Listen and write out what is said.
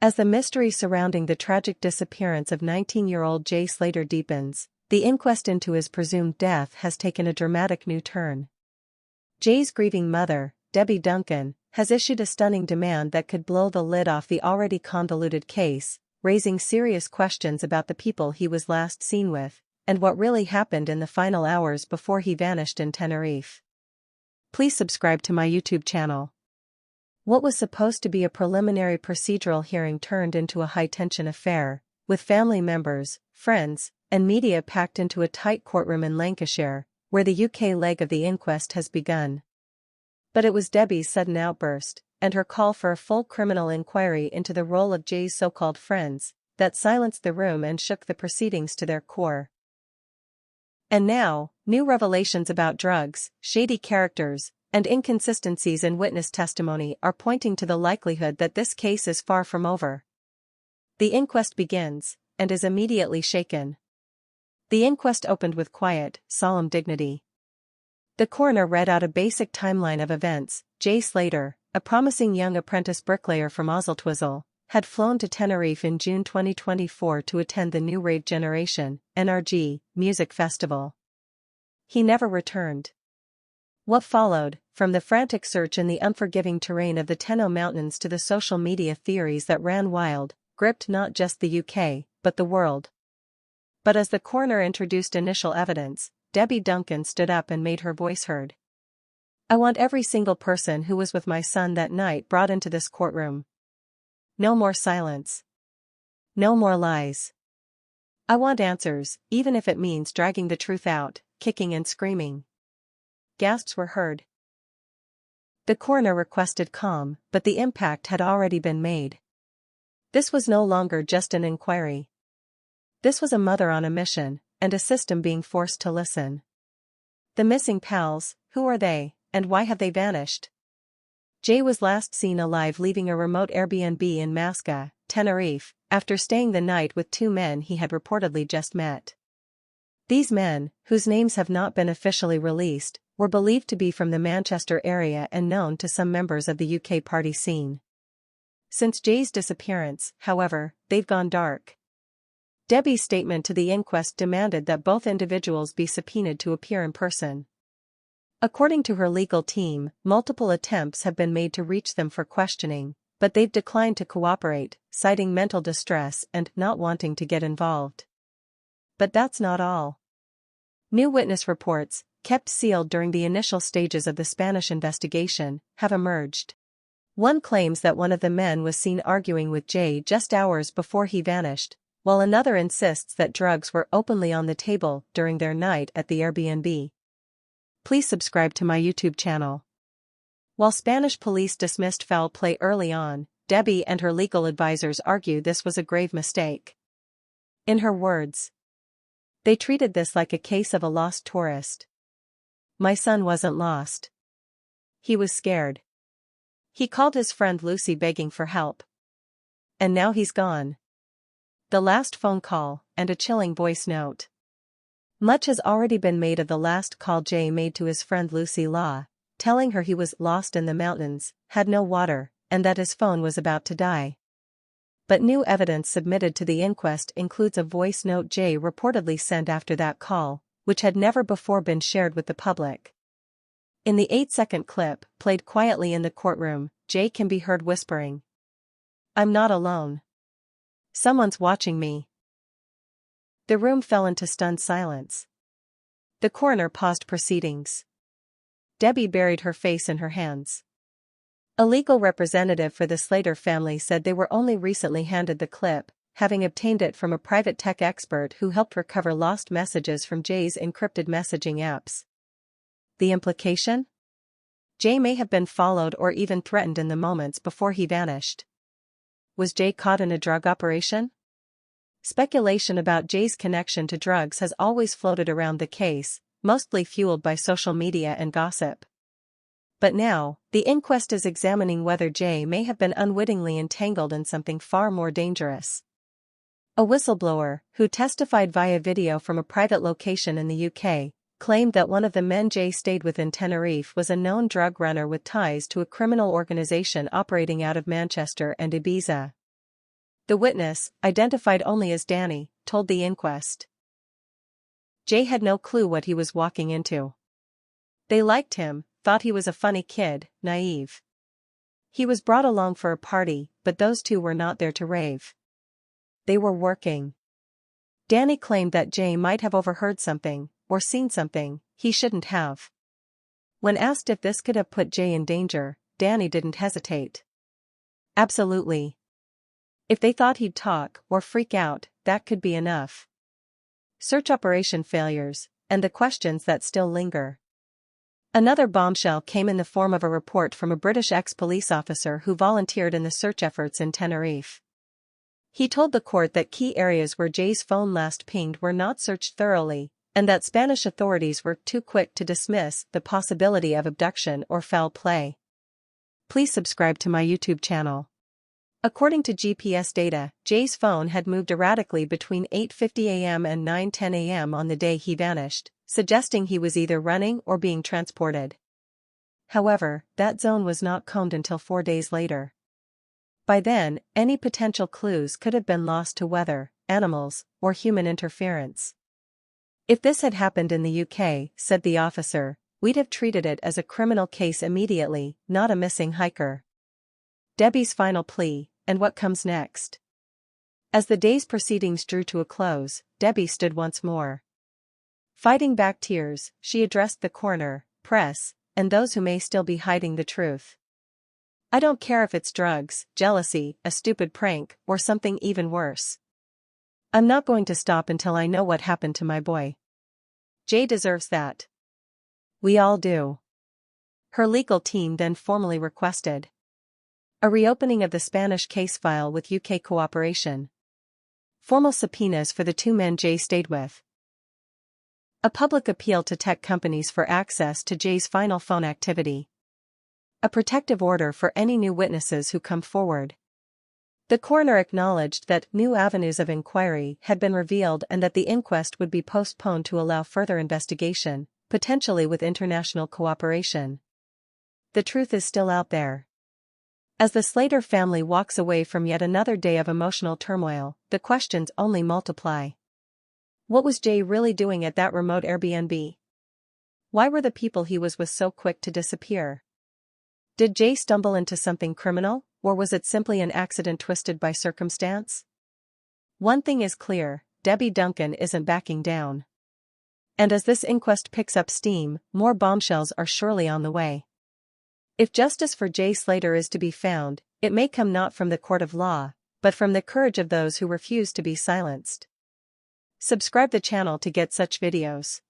As the mystery surrounding the tragic disappearance of 19-year-old Jay Slater deepens, the inquest into his presumed death has taken a dramatic new turn. Jay's grieving mother, Debbie Duncan, has issued a stunning demand that could blow the lid off the already convoluted case, raising serious questions about the people he was last seen with, and what really happened in the final hours before he vanished in Tenerife. Please subscribe to my YouTube channel. What was supposed to be a preliminary procedural hearing turned into a high-tension affair, with family members, friends, and media packed into a tight courtroom in Lancashire, where the UK leg of the inquest has begun. But it was Debbie's sudden outburst, and her call for a full criminal inquiry into the role of Jay's so-called friends, that silenced the room and shook the proceedings to their core. And now, new revelations about drugs, shady characters, and inconsistencies in witness testimony are pointing to the likelihood that this case is far from over. The inquest begins, and is immediately shaken. The inquest opened with quiet, solemn dignity. The coroner read out a basic timeline of events. Jay Slater, a promising young apprentice bricklayer from Ozzeltwizel, had flown to Tenerife in June 2024 to attend the New Rave Generation, NRG, music festival. He never returned. What followed, from the frantic search in the unforgiving terrain of the Tenno Mountains to the social media theories that ran wild, gripped not just the UK, but the world. But as the coroner introduced initial evidence, Debbie Duncan stood up and made her voice heard. "I want every single person who was with my son that night brought into this courtroom. No more silence. No more lies. I want answers, even if it means dragging the truth out, kicking and screaming." Gasps were heard. The coroner requested calm, but the impact had already been made. This was no longer just an inquiry. This was a mother on a mission, and a system being forced to listen. The missing pals, who are they, and why have they vanished? Jay was last seen alive leaving a remote Airbnb in Masca, Tenerife, after staying the night with two men he had reportedly just met. These men, whose names have not been officially released, were believed to be from the Manchester area and known to some members of the UK party scene. Since Jay's disappearance, however, they've gone dark. Debbie's statement to the inquest demanded that both individuals be subpoenaed to appear in person. According to her legal team, multiple attempts have been made to reach them for questioning, but they've declined to cooperate, citing mental distress and not wanting to get involved. But that's not all. New witness reports, kept sealed during the initial stages of the Spanish investigation, have emerged. One claims that one of the men was seen arguing with Jay just hours before he vanished, while another insists that drugs were openly on the table during their night at the Airbnb. Please subscribe to my YouTube channel. While Spanish police dismissed foul play early on, Debbie and her legal advisors argue this was a grave mistake. In her words, "They treated this like a case of a lost tourist. My son wasn't lost. He was scared. He called his friend Lucy begging for help. And now he's gone." The last phone call, and a chilling voice note. Much has already been made of the last call Jay made to his friend Lucy Law, telling her he was lost in the mountains, had no water, and that his phone was about to die. But new evidence submitted to the inquest includes a voice note Jay reportedly sent after that call, which had never before been shared with the public. In the 8-second clip, played quietly in the courtroom, Jay can be heard whispering, "I'm not alone. Someone's watching me." The room fell into stunned silence. The coroner paused proceedings. Debbie buried her face in her hands. A legal representative for the Slater family said they were only recently handed the clip, having obtained it from a private tech expert who helped recover lost messages from Jay's encrypted messaging apps. The implication? Jay may have been followed or even threatened in the moments before he vanished. Was Jay caught in a drug operation? Speculation about Jay's connection to drugs has always floated around the case, mostly fueled by social media and gossip. But now, the inquest is examining whether Jay may have been unwittingly entangled in something far more dangerous. A whistleblower, who testified via video from a private location in the UK, claimed that one of the men Jay stayed with in Tenerife was a known drug runner with ties to a criminal organization operating out of Manchester and Ibiza. The witness, identified only as Danny, told the inquest. Jay had no clue what he was walking into. They liked him, thought he was a funny kid, naive. He was brought along for a party, but those two were not there to rave. They were working. Danny claimed that Jay might have overheard something, or seen something, he shouldn't have. When asked if this could have put Jay in danger, Danny didn't hesitate. Absolutely. If they thought he'd talk or freak out, that could be enough. Search operation failures, and the questions that still linger. Another bombshell came in the form of a report from a British ex-police officer who volunteered in the search efforts in Tenerife. He told the court that key areas where Jay's phone last pinged were not searched thoroughly, and that Spanish authorities were too quick to dismiss the possibility of abduction or foul play. Please subscribe to my YouTube channel. According to GPS data, Jay's phone had moved erratically between 8:50 a.m. and 9:10 a.m. on the day he vanished, suggesting he was either running or being transported. However, that zone was not combed until 4 days later. By then, any potential clues could have been lost to weather, animals, or human interference. If this had happened in the UK, said the officer, we'd have treated it as a criminal case immediately, not a missing hiker. Debbie's final plea, and what comes next? As the day's proceedings drew to a close, Debbie stood once more. Fighting back tears, she addressed the coroner, press, and those who may still be hiding the truth. I don't care if it's drugs, jealousy, a stupid prank, or something even worse. I'm not going to stop until I know what happened to my boy. Jay deserves that. We all do. Her legal team then formally requested a reopening of the Spanish case file with UK cooperation. Formal subpoenas for the two men Jay stayed with. A public appeal to tech companies for access to Jay's final phone activity. A protective order for any new witnesses who come forward. The coroner acknowledged that new avenues of inquiry had been revealed and that the inquest would be postponed to allow further investigation, potentially with international cooperation. The truth is still out there. As the Slater family walks away from yet another day of emotional turmoil, the questions only multiply. What was Jay really doing at that remote Airbnb? Why were the people he was with so quick to disappear? Did Jay stumble into something criminal, or was it simply an accident twisted by circumstance? One thing is clear, Debbie Duncan isn't backing down. And as this inquest picks up steam, more bombshells are surely on the way. If justice for Jay Slater is to be found, it may come not from the court of law, but from the courage of those who refuse to be silenced. Subscribe the channel to get such videos.